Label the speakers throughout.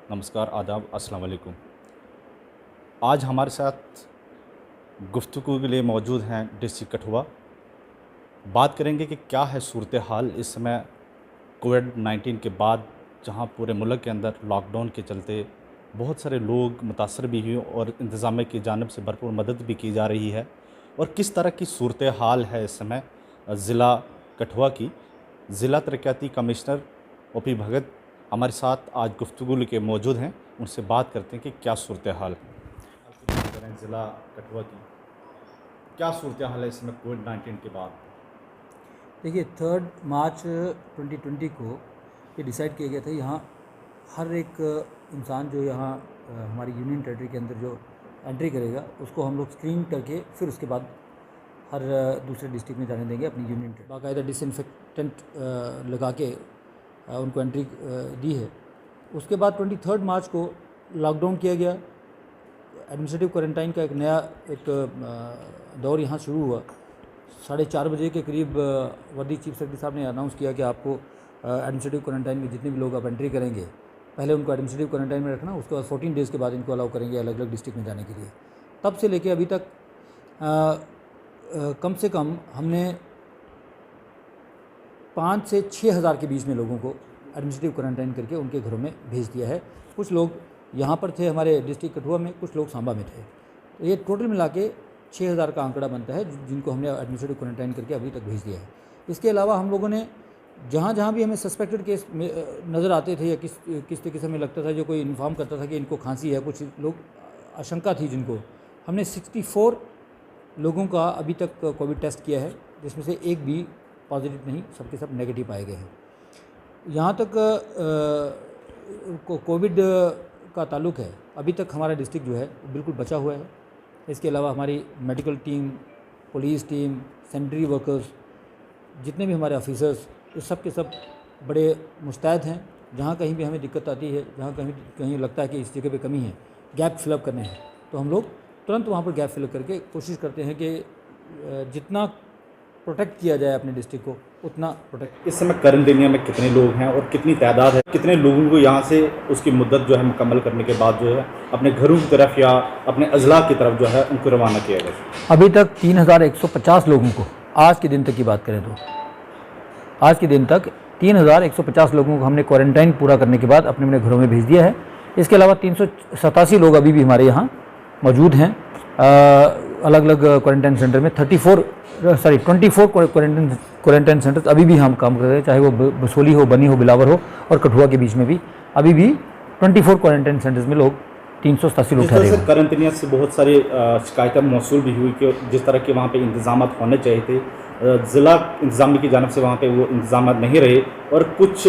Speaker 1: नमस्कार, आदाब, अस्सलाम वालेकुम। आज हमारे साथ गुफ्तगू के लिए मौजूद हैं डिस्ट्रिक्ट कठुआ। बात करेंगे कि क्या है सूरत हाल इस समय कोविड-19 के बाद, जहां पूरे मुल्क के अंदर लॉकडाउन के चलते बहुत सारे लोग मुतासर भी हुए और इंतज़ामिया की जानिब से भरपूर मदद भी की जा रही है। और किस तरह की सूरत हाल है इस समय ज़िला कठुआ की। ज़िला तरक्याती कमिश्नर ओ.पी. भगत हमारे साथ आज गुफ्तगू के मौजूद हैं। उनसे बात करते हैं कि क्या सूरत हाल है ज़िला कठुआ की, क्या सूरत हाल है इसमें कोविड-19 के बाद।
Speaker 2: देखिए 3 मार्च 2020 को ये डिसाइड किया गया था, यहाँ हर एक इंसान जो यहाँ हमारी यूनियन टेरिटरी के अंदर जो एंट्री करेगा उसको हम लोग स्क्रीन करके फिर उसके बाद हर दूसरे डिस्ट्रिक्ट में जाने देंगे अपनी यूनियन टेरिटरी। बाकायदा डिसइंफेक्टेंट लगा के उनको एंट्री दी है। उसके बाद 23 मार्च को लॉकडाउन किया गया। एडमिनिस्ट्रेटिव क्वारंटाइन का एक नया दौर यहाँ शुरू हुआ। 4:30 बजे के करीब वर्दी चीफ सेक्रेटरी साहब ने अनाउंस किया कि आपको एडमिनिस्ट्रेटिव क्वारंटाइन में जितने भी लोग आप एंट्री करेंगे, पहले उनको एडमिनिस्ट्रेटिव क्वारंटाइन में रखना, उसके बाद 14 डेज़ के बाद इनको अलाउ करेंगे अलग अलग डिस्ट्रिक्ट में जाने के लिए। तब से लेके अभी तक कम से कम हमने 5 से 6 हज़ार के बीच में लोगों को एडमिनिस्ट्रेटिव क्वारंटाइन करके उनके घरों में भेज दिया है। कुछ लोग यहाँ पर थे हमारे डिस्ट्रिक्ट कठुआ में, कुछ लोग सांबा में थे। तो ये टोटल मिला के 6,000 का आंकड़ा बनता है जिनको हमने एडमिनिस्ट्रेटिव क्वारंटाइन करके अभी तक भेज दिया है। इसके अलावा हम लोगों ने जहाँ जहाँ भी हमें सस्पेक्टेड केस नज़र आते थे या किस तरीके से हमें लगता था, जो कोई इन्फॉर्म करता था कि इनको खांसी है, कुछ लोग आशंका थी जिनको, हमने 64 लोगों का अभी तक कोविड टेस्ट किया है, जिसमें से एक भी पॉजिटिव नहीं, सबके सब नेगेटिव पाए गए हैं। यहाँ तक कोविड का ताल्लुक़ है, अभी तक हमारा डिस्ट्रिक्ट जो है बिल्कुल बचा हुआ है। इसके अलावा हमारी medical team, police team, sanitary workers, जितने भी हमारे ऑफिसर्स, ये सब के सब बड़े मुस्तैद हैं। जहाँ कहीं भी हमें दिक्कत आती है, जहाँ कहीं लगता है कि इस जगह पे कमी है, गैप फिलअप करने हैं, तो हम लोग तुरंत वहाँ पर गैप फिलअप करके कोशिश करते हैं कि जितना प्रोटेक्ट किया जाए अपने डिस्ट्रिक्ट को उतना प्रोटेक्ट।
Speaker 1: इस समय करंदिनिया में कितने लोग हैं और कितनी तादाद है, कितने लोगों को यहाँ से उसकी मुद्दत जो है मुकम्मल करने के बाद जो है अपने घरों की तरफ या अपने अजला की तरफ जो है उनको रवाना किया गया?
Speaker 2: अभी तक 3,150 लोगों को, आज के दिन तक की बात करें तो आज के दिन तक 3,150 लोगों को हमने क्वारंटाइन पूरा करने के बाद अपने अपने घरों में भेज दिया है। इसके अलावा 387 लोग अभी भी हमारे यहाँ मौजूद हैं अलग अलग क्वारंटाइन सेंटर में। 24 क्वारंटाइन सेंटर्स अभी भी हम काम कर रहे हैं, चाहे वो बसोली हो, बनी हो, बिलावर हो और कठुआ के बीच में भी अभी भी 24 क्वारंटाइन सेंटर्स में लोग 387 लोग ठहरे हैं।
Speaker 1: करंतनिया से बहुत सारी शिकायतें मौसूल भी हुई कि जिस तरह के वहाँ पे इंतजाम होने चाहिए थे, ज़िला इंतज़ामिया की जानिब से वहाँ पे वो इंतजाम नहीं रहे। और कुछ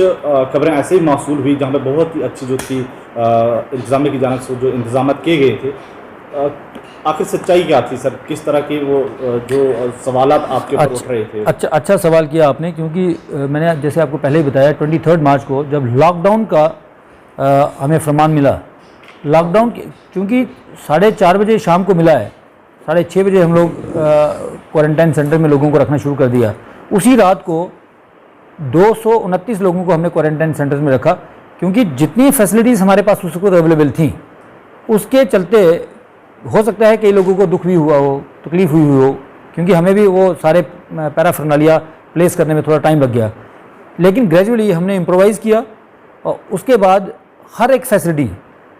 Speaker 1: खबरें ऐसे ही मौसूल हुई जहाँ पे बहुत ही अच्छी जो थी इंतजामिया की जानिब से जो इंतजाम किए गए थे। आखिर सच्चाई क्या थी सर? किस तरह के वो जो सवालात आपके ऊपर उठ रहे थे?
Speaker 2: अच्छा सवाल किया आपने, क्योंकि मैंने जैसे आपको पहले ही बताया 23 मार्च को जब लॉकडाउन का हमें फरमान मिला, लॉकडाउन क्योंककि 4:30 बजे शाम को मिला है, 6:30 बजे हम लोग क्वारंटाइन सेंटर में लोगों को रखना शुरू कर दिया। उसी रात को 229 लोगों को हमने क्वारंटाइन सेंटर में रखा, क्योंकि जितनी फैसिलिटीज़ हमारे पास उस वक्त अवेलेबल थी उसके चलते हो सकता है कई लोगों को दुख भी हुआ हो, तकलीफ़ हुई हो, क्योंकि हमें भी वो सारे पैराफर्नालिया प्लेस करने में थोड़ा टाइम लग गया। लेकिन ग्रेजुअली हमने इम्प्रोवाइज़ किया और उसके बाद हर एक फैसिलिटी,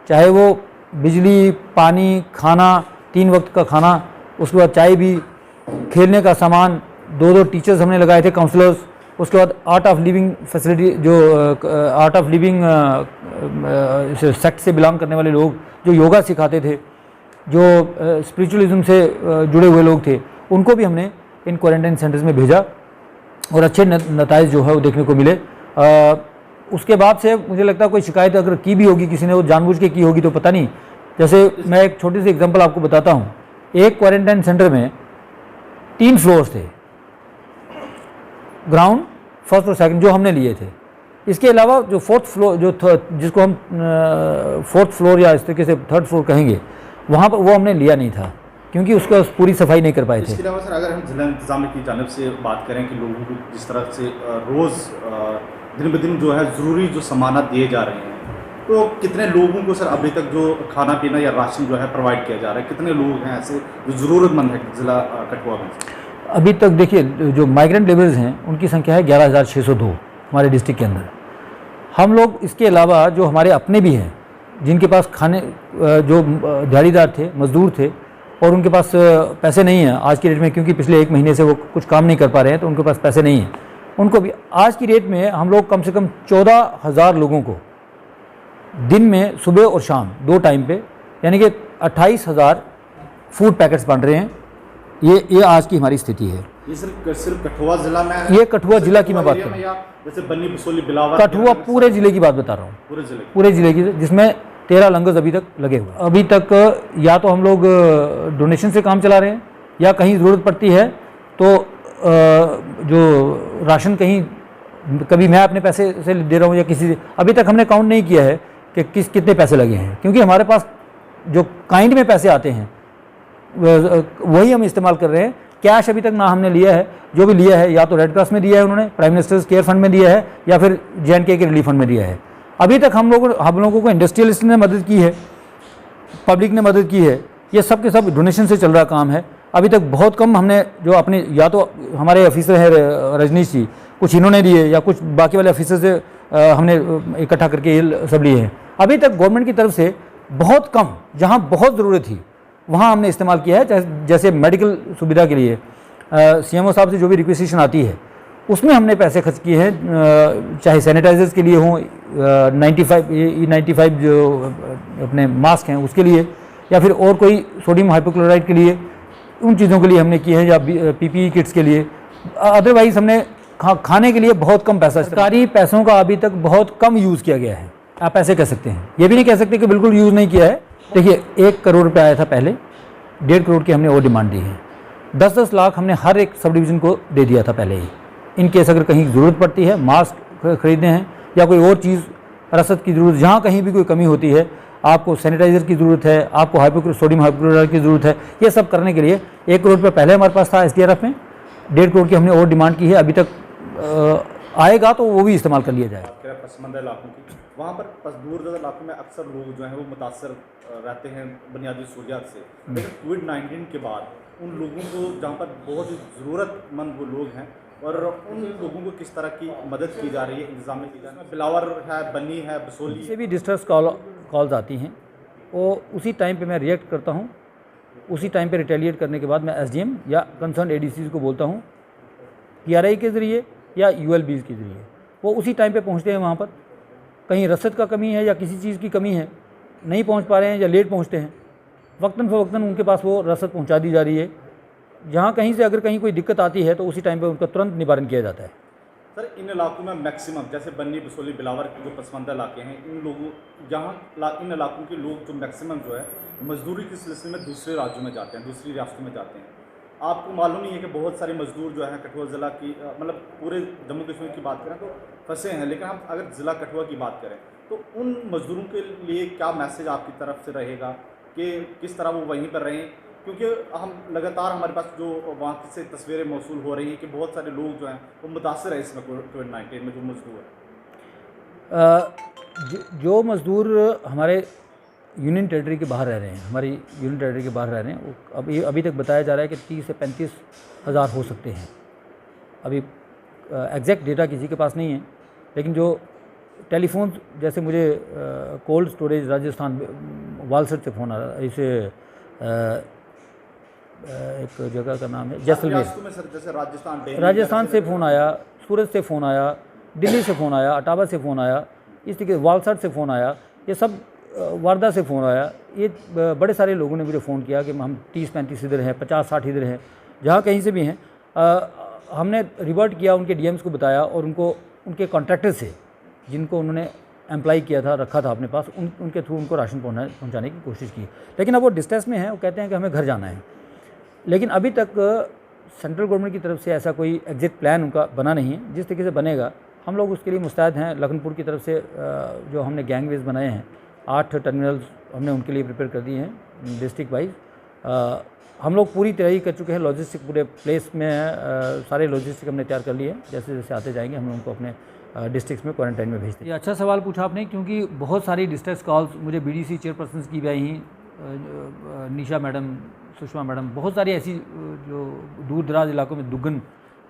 Speaker 2: चाहे वो बिजली, पानी, खाना, 3 वक्त का खाना, उसके बाद चाय भी, खेलने का सामान, 2 टीचर्स हमने लगाए थे, काउंसलर्स, उसके बाद आर्ट ऑफ लिविंग फैसिलिटी, जो आर्ट ऑफ लिविंग सेक्ट से बिलोंग करने वाले लोग जो योगा सिखाते थे, जो स्पिरिचुअलिज्म से जुड़े हुए लोग थे, उनको भी हमने इन क्वारंटाइन सेंटर्स में भेजा और अच्छे नताइज जो है वो देखने को मिले। उसके बाद से मुझे लगता है कोई शिकायत अगर की भी होगी किसी ने, वो जानबूझ के की होगी तो पता नहीं। जैसे मैं एक छोटी सी एग्जांपल आपको बताता हूँ। एक क्वारंटाइन सेंटर में 3 फ्लोर्स थे, ग्राउंड, फर्स्ट और सेकंड, जो हमने लिए थे। इसके अलावा जो 4th फ्लोर, जिसको हम 4th फ्लोर या इस तरीके से 3rd फ्लोर कहेंगे, वहाँ पर वो हमने लिया नहीं था, क्योंकि उसका पूरी सफाई नहीं कर पाए थे।
Speaker 1: इसके अलावा सर अगर हम जिला इंतजामिया की जानिब से बात करें कि लोगों को जिस तरह से रोज़ दिन ब दिन जो है ज़रूरी जो सामानात दिए जा रहे हैं, तो कितने लोगों को सर अभी तक जो खाना पीना या राशन जो है प्रोवाइड किया जा रहा है, कितने लोग हैं ऐसे जो ज़रूरतमंद है ज़िला कठुआ में?
Speaker 2: अभी तक देखिए जो माइग्रेंट लेबर्स हैं उनकी संख्या है 11,602 हमारे डिस्ट्रिक्ट के अंदर। हम लोग इसके अलावा जो हमारे अपने भी हैं जिनके पास खाने जो दिहाड़ीदार थे, मज़दूर थे और उनके पास पैसे नहीं हैं आज की डेट में, क्योंकि पिछले 1 महीने से वो कुछ काम नहीं कर पा रहे हैं तो उनके पास पैसे नहीं हैं, उनको भी आज की डेट में हम लोग कम से कम 14,000 लोगों को दिन में सुबह और शाम 2 टाइम पे यानी कि 28,000 फूड पैकेट्स बन रहे हैं। ये आज की हमारी स्थिति है।
Speaker 1: ये सिर्फ कठुआ ज़िला में है?
Speaker 2: ये कठुआ ज़िला की मैं बात कर रहा हूँ,
Speaker 1: जैसे बन्नी बसोली बिलावर,
Speaker 2: कठुआ पूरे ज़िले की बात बता रहा हूँ, पूरे ज़िले की, जिसमें 13 लंगर्स अभी तक लगे हुए। अभी तक या तो हम लोग डोनेशन से काम चला रहे हैं या कहीं ज़रूरत पड़ती है तो जो राशन कहीं कभी मैं अपने पैसे से दे रहा हूँ या किसी से, अभी तक हमने काउंट नहीं किया है कि कितने पैसे लगे हैं, क्योंकि हमारे पास जो काइंड में पैसे आते हैं वही हम इस्तेमाल कर रहे हैं। कैश अभी तक ना हमने लिया है, जो भी लिया है या तो रेड क्रॉस में दिया है उन्होंने, प्राइम मिनिस्टर्स केयर फंड में दिया है या फिर JNK के रिलीफ फंड में दिया है। अभी तक हम लोगों को इंडस्ट्रियलिस्ट ने मदद की है, पब्लिक ने मदद की है, ये सब के सब डोनेशन से चल रहा काम है। अभी तक बहुत कम हमने जो अपने या तो हमारे ऑफिसर हैं रजनीश जी, कुछ इन्होंने दिए या कुछ बाकी वाले ऑफिसर से हमने इकट्ठा करके ये सब लिए हैं। अभी तक गवर्नमेंट की तरफ से बहुत कम, जहाँ बहुत ज़रूरत थी वहाँ हमने इस्तेमाल किया है। जैसे मेडिकल सुविधा के लिए CMO साहब से जो भी रिक्वेजिशन आती है उसमें हमने पैसे खर्च किए हैं, चाहे सैनिटाइजर्स के लिए हों, 95 जो अपने मास्क हैं उसके लिए, या फिर और कोई सोडियम हाइपोक्लोराइड के लिए, उन चीज़ों के लिए हमने किए हैं, या PPE किट्स के लिए। अदरवाइज़ हमने खाने के लिए बहुत कम पैसा, सरकारी पैसों का अभी तक बहुत कम यूज़ किया गया है, आप ऐसे कह सकते हैं। ये भी नहीं कह सकते कि बिल्कुल यूज़ नहीं किया है। देखिए 1 करोड़ रुपये आया था पहले, 1.5 करोड़ की हमने और डिमांड दी है। 10-10 लाख हमने हर एक सब डिवीज़न को दे दिया था पहले ही। इन केस अगर कहीं ज़रूरत पड़ती है, मास्क खरीदने हैं या कोई और चीज़ रसद की ज़रूरत, जहाँ कहीं भी कोई कमी होती है, आपको सैनिटाइज़र की ज़रूरत है, आपको सोडियम हाइपोक्लोराइड की ज़रूरत है, ये सब करने के लिए 1 करोड़ रुपये पहले हमारे पास था SDRF में, 1.5 करोड़ की हमने और डिमांड की है। अभी तक आएगा तो वो भी इस्तेमाल कर लिया जाए।
Speaker 1: पसमानदा इलाकों की, वहाँ पर दूर इलाकों में अक्सर लोग जो हैं वो मुतासर रहते हैं बुनियादी सहूलियात से, लेकिन कोविड-19 के बाद उन लोगों को, जहाँ पर बहुत ही ज़रूरतमंद वो लोग हैं, और उन लोगों को किस तरह की मदद की जा रही है, इंतजाम की जा रही है? बिलावर है, बन्नी है, बसोली
Speaker 2: से भी डिस्ट्रेस कॉल्स आती हैं, वो उसी टाइम पे मैं रिएक्ट करता हूँ। उसी टाइम पे रिटेलिएट करने के बाद मैं SDM या कंसर्न ADCs को बोलता हूँ, PRI के ज़रिए या ULBs के ज़रिए, वो उसी टाइम पे पहुँचते हैं वहाँ पर। कहीं रसद का कमी है या किसी चीज़ की कमी है, नहीं पहुँच पा रहे हैं या लेट पहुँचते हैं, वक्तन फ़वक्तन उनके पास वो रसद पहुँचा दी जा रही है। जहाँ कहीं से अगर कहीं कोई दिक्कत आती है तो उसी टाइम पे उनका तुरंत निवारण किया जाता है।
Speaker 1: सर इन इलाकों में मैक्सिमम, जैसे बन्नी, बसोली, बिलावर के जो पसमानदा इलाके हैं, इन लोगों इन इलाकों के लोग जो मैक्सिमम जो है मजदूरी के सिलसिले में दूसरे राज्यों में जाते हैं, दूसरी रियासतों में जाते हैं। आपको मालूम ही है कि बहुत सारे मजदूर जो हैं कठुआ ज़िला की, मतलब पूरे जम्मू कश्मीर की बात करें तो फंसे हैं, लेकिन हम अगर ज़िला कठुआ की बात करें तो उन मजदूरों के लिए क्या मैसेज आपकी तरफ से रहेगा कि किस तरह वो वहीं पर रहें? क्योंकि हम लगातार, हमारे पास जो वहाँ से तस्वीरें मौसूल हो रही हैं कि बहुत सारे लोग जो हैं वो मुतासर है इसमें कोविड-19 में, जो मजदूर हैं।
Speaker 2: जो मज़दूर हमारे यूनियन टेरिटरी के बाहर रह रहे हैं, हमारी यूनियन टेरिटरी के बाहर रह रहे हैं, वो अभी तक बताया जा रहा है कि 30 से 35 हज़ार हो सकते हैं। अभी एग्जैक्ट डेटा किसी के पास नहीं है, लेकिन जो टेलीफोन, जैसे मुझे कोल्ड स्टोरेज राजस्थान वालसड से फ़ोन आ रहा है, इसे एक जगह का नाम है जैसलमेर,
Speaker 1: जैसे
Speaker 2: राजस्थान से फ़ोन आया, सूरत से फ़ोन आया, दिल्ली से फ़ोन आया, अटावा से फ़ोन आया, इस तरीके वालसड से फ़ोन आया, ये सब वारदा से फ़ोन आया। ये बड़े सारे लोगों ने मुझे फ़ोन किया कि हम 30-35 इधर हैं, 50-60 इधर हैं, जहाँ कहीं से भी हैं। हमने रिवर्ट किया, उनके DMs को बताया और उनको उनके कॉन्ट्रैक्टर से, जिनको उन्होंने एम्प्लॉय किया था, रखा था अपने पास, उनके थ्रू उनको राशन पहुँचाने की कोशिश की। लेकिन अब वो डिस्ट्रेस में है, वो कहते हैं कि हमें घर जाना है। लेकिन अभी तक सेंट्रल गवर्नमेंट की तरफ से ऐसा कोई एग्जैक्ट प्लान उनका बना नहीं है। जिस तरीके से बनेगा हम लोग उसके लिए मुस्तैद हैं। लखनपुर की तरफ से जो हमने गैंगवेज बनाए हैं, 8 टर्मिनल्स हमने उनके लिए प्रिपेयर कर दिए हैं डिस्ट्रिक्ट वाइज। हम लोग पूरी तैयारी कर चुके हैं, लॉजिस्टिक पूरे प्लेस में सारे लॉजिस्टिक हमने तैयार कर लिए हैं। जैसे जैसे आते जाएंगे हम उनको अपने डिस्ट्रिक्ट्स में क्वारंटाइन में भेजते हैं। ये अच्छा सवाल पूछा आपने, क्योंकि बहुत सारी डिस्ट्रेस कॉल्स मुझे बीडीसी चेयरपर्सन की भी आई हैं, निशा मैडम, सुषमा मैडम, बहुत सारी ऐसी जो दूर दराज इलाकों में दुग्गन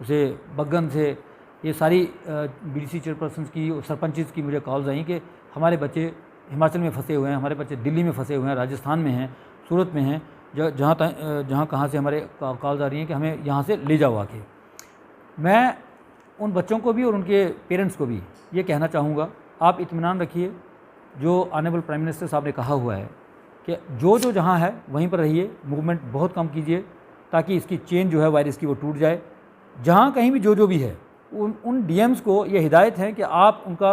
Speaker 2: उसे बग्गन से, ये सारी बीडीसी चेयरपर्सन की और सरपंच की मुझे कॉल्स आई कि हमारे बच्चे हिमाचल में फंसे हुए हैं, हमारे बच्चे दिल्ली में फंसे हुए हैं, राजस्थान में हैं, सूरत में हैं, जहाँ कहाँ से हमारे कॉल्स आ रही हैं कि हमें यहाँ से ले जाओ आके। मैं उन बच्चों को भी और उनके पेरेंट्स को भी ये कहना चाहूँगा, आप इत्मीनान रखिए, जो ऑनरेबल प्राइम मिनिस्टर साहब ने कहा हुआ है कि जो जहाँ है वहीं पर रहिए, मूवमेंट बहुत कम कीजिए ताकि इसकी चेन जो है वायरस की वो टूट जाए। जहाँ कहीं भी जो भी है उन डीएम्स को ये हिदायत है कि आप उनका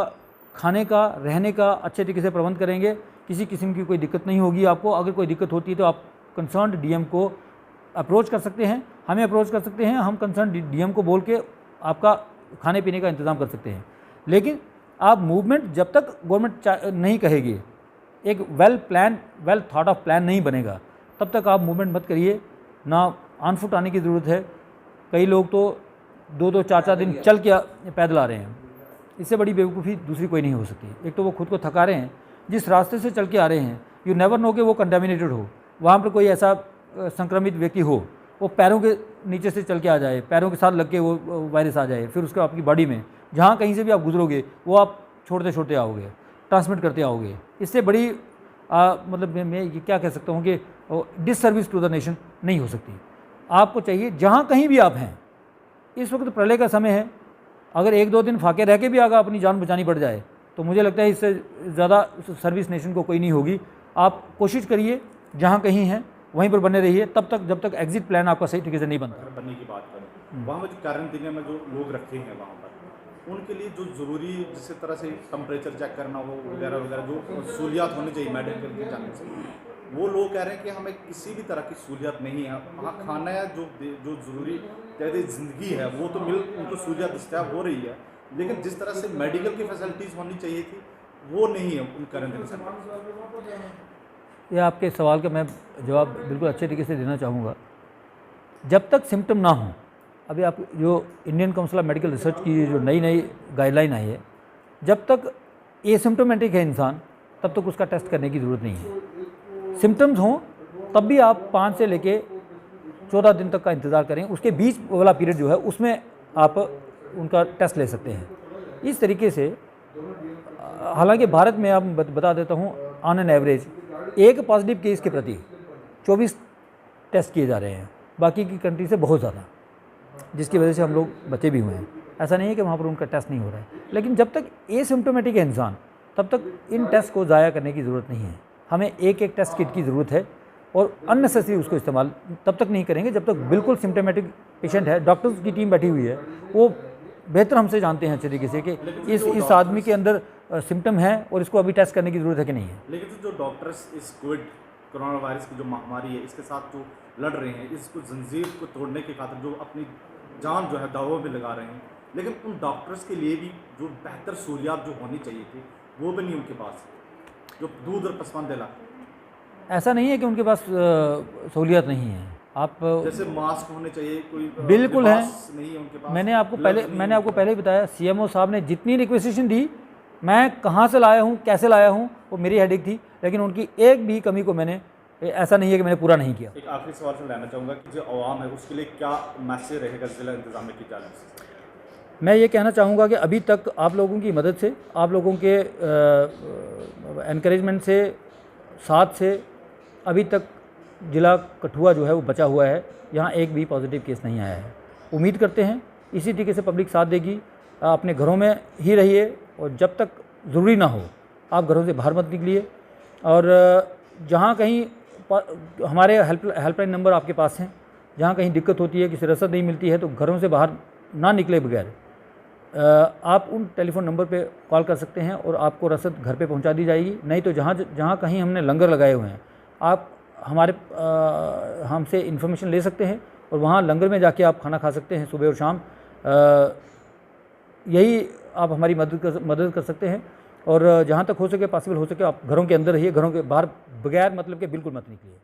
Speaker 2: खाने का, रहने का अच्छे तरीके से प्रबंध करेंगे, किसी किस्म की कोई दिक्कत नहीं होगी आपको। अगर कोई दिक्कत होती है तो आप कंसर्न्ड डीएम को अप्रोच कर सकते हैं, हमें अप्रोच कर सकते हैं, हम कंसर्न डीएम को बोल के आपका खाने पीने का इंतज़ाम कर सकते हैं। लेकिन आप मूवमेंट जब तक गवर्नमेंट नहीं कहेगी, एक well plan, well thought of plan नहीं बनेगा, तब तक आप मूवमेंट मत करिए। ना ऑन फुट आने की ज़रूरत है, कई लोग तो 2-2, 4-4 दिन चल के पैदल आ रहे हैं, इससे बड़ी बेवकूफ़ी दूसरी कोई नहीं हो सकती। एक तो वो खुद को थका रहे हैं, जिस रास्ते से चल के आ रहे हैं यू नेवर नो कि वो कंटामिनेटेड हो, वहाँ पर कोई ऐसा संक्रमित व्यक्ति हो, वो पैरों के नीचे से चल के आ जाए, पैरों के साथ लग के वो वायरस आ जाए, फिर उसके आपकी बॉडी में जहाँ कहीं से भी आप गुजरोगे वो आप छोड़ते छोड़ते आओगे, ट्रांसमिट करते आओगे। इससे बड़ी मतलब मैं ये क्या कह सकता हूँ कि डिससर्विस टू द नेशन नहीं हो सकती। आपको चाहिए जहाँ कहीं भी आप हैं, इस वक्त प्रलय का समय है, अगर 1-2 दिन फाके रह के भी अगर अपनी जान बचानी पड़ जाए तो मुझे लगता है इससे ज़्यादा सर्विस नेशन को कोई नहीं होगी। आप कोशिश करिए जहाँ कहीं हैं वहीं पर बने रहिए तब तक जब तक एग्जिट प्लान आपका सही तरीके से नहीं बनता।
Speaker 1: बनने की बात करें, वहाँ पर क्वारंटीन में जो लोग रखे हैं वहाँ पर उनके लिए जो ज़रूरी जिस तरह से टेम्परेचर चेक करना हो वगैरह वगैरह जो सहूलियात होनी चाहिए मेडिकल के जाने से, वो लोग कह रहे हैं कि हमें किसी भी तरह की सहूलियत नहीं है। वहाँ खाना है जो ज़रूरी कहते ज़िंदगी है वो तो उनको सहूलियत दस्तियाब हो रही है, लेकिन जिस तरह से मेडिकल की फैसिलिटीज़ होनी चाहिए थी वो नहीं है उन क्वारंटीन सेंटर।
Speaker 2: ये आपके सवाल का मैं जवाब बिल्कुल अच्छे तरीके से देना चाहूँगा। जब तक सिम्टम ना हो, अभी आप जो Indian council of medical research की जो नई गाइडलाइन आई है, जब तक एसिम्टोमेटिक है इंसान तब तक उसका टेस्ट करने की ज़रूरत नहीं है। सिम्टम्स हों तब भी आप 5 से लेके 14 दिन तक का इंतज़ार करें, उसके बीच वाला पीरियड जो है उसमें आप उनका टेस्ट ले सकते हैं। इस तरीके से हालांकि भारत में आप बता देता हूँ, ऑन एन एवरेज एक पॉजिटिव केस के प्रति 24 टेस्ट किए जा रहे हैं, बाकी की कंट्री से बहुत ज़्यादा, जिसकी वजह से हम लोग बचे भी हुए हैं। ऐसा नहीं है कि वहाँ पर उनका टेस्ट नहीं हो रहा है, लेकिन जब तक एसिम्प्टोमेटिक है इंसान तब तक इन टेस्ट को ज़ाया करने की ज़रूरत नहीं है। हमें एक टेस्ट किट की ज़रूरत है और अननेसेसरी उसको इस्तेमाल तब तक नहीं करेंगे जब तक बिल्कुल सिम्प्टोमेटिक पेशेंट है। डॉक्टर्स की टीम बैठी हुई है, वो बेहतर हमसे जानते हैं अच्छे तरीके से कि इस आदमी के अंदर सिम्टम है और इसको अभी टेस्ट करने की ज़रूरत है कि नहीं है।
Speaker 1: लेकिन जो डॉक्टर्स इस कोरोना वायरस की जो महामारी है इसके साथ जो लड़ रहे हैं, इसको जंजीर को तोड़ने की खातिर जो अपनी जान जो है दावों में लगा रहे हैं, लेकिन उन डॉक्टर्स के लिए भी जो बेहतर सहूलियात जो होनी चाहिए थी वो भी नहीं उनके पास, जो दूर और पसमानदे इलाके।
Speaker 2: ऐसा नहीं है कि उनके पास सहूलियत नहीं है। आप
Speaker 1: जैसे मास्क होने चाहिए, कोई
Speaker 2: बिल्कुल है,
Speaker 1: नहीं है उनके पास।
Speaker 2: मैंने आपको पहले ही बताया, सीएमओ साहब ने जितनी रिक्वेजिशन दी, मैं कहाँ से लाया हूँ, कैसे लाया हूँ, वो मेरी हेडेक थी, लेकिन उनकी एक भी कमी को मैंने, ऐसा नहीं है कि मैंने पूरा नहीं किया।
Speaker 1: एक आखिरी सवाल से लेना चाहूँगा कि जो आवाम है उसके लिए क्या मैसेज रहेगा ज़िला इंतज़ामिया की जानिब से?
Speaker 2: मैं ये कहना चाहूँगा कि अभी तक आप लोगों की मदद से, आप लोगों के एनकरेजमेंट से, साथ से अभी तक ज़िला कठुआ जो है वो बचा हुआ है, यहाँ एक भी पॉजिटिव केस नहीं आया है। उम्मीद करते हैं इसी तरीके से पब्लिक साथ देगी। अपने घरों में ही रहिए और जब तक ज़रूरी ना हो आप घरों से बाहर मत निकलिए। और जहाँ कहीं हमारे हेल्पलाइन नंबर आपके पास हैं, जहाँ कहीं दिक्कत होती है, किसी रसद नहीं मिलती है, तो घरों से बाहर ना निकले बगैर आप उन टेलीफोन नंबर पे कॉल कर सकते हैं और आपको रसद घर पे पहुंचा दी जाएगी। नहीं तो जहाँ कहीं हमने लंगर लगाए हुए हैं, आप हमसे इन्फॉर्मेशन ले सकते हैं और वहाँ लंगर में जाके आप खाना खा सकते हैं सुबह और शाम। यही आप हमारी मदद कर सकते हैं। और जहाँ तक हो सके, पॉसिबल हो सके, आप घरों के अंदर रहिए, घरों के बाहर बगैर मतलब के बिल्कुल मत निकलिए।